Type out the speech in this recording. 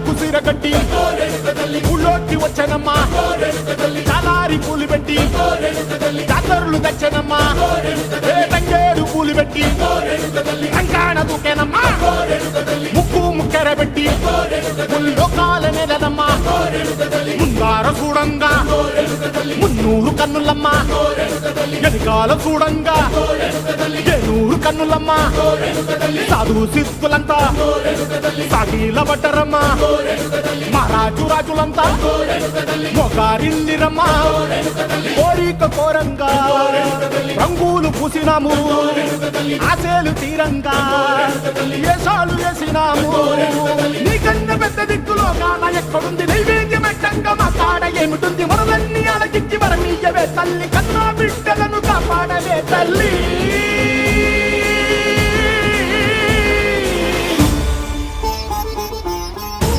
కుసిర కట్టి ఊళ్ళోకి వచ్చనమ్మా చాలారి పూలు పెట్టి జాతరులు తెచ్చనమ్మా తంగేడు పూలు పెట్టి కంకాణ దూకేనమ్మా ముక్కు ముక్కెర పెట్టి ముల్లోకాల నెలనమ్మా ముందార చూడంగా మున్నూరు కన్నులమ్మా వెనకాల చూడంగా ఏనూరు కన్నులమ్మా సాధువు సిద్ధులంతా సాగిల బట్టరమ్మా మహారాజు రాజులంతా మొగారిల్లిరమ్మా కోరిక కోరంగా రంగులు పూసినాము ఆశలు తీరంగా ఏసాలు వేసినాము నీకన్నా పెద్ద దిక్కులో కాన ఎక్కడుంది నైవేద్యం ఎట్టంగా మా కాడ ఏమిటుంది మనలన్నీ అలకిచ్చి వరమీయవే తల్లి కన్నా బిడ్డలను కాపాడవే తల్లి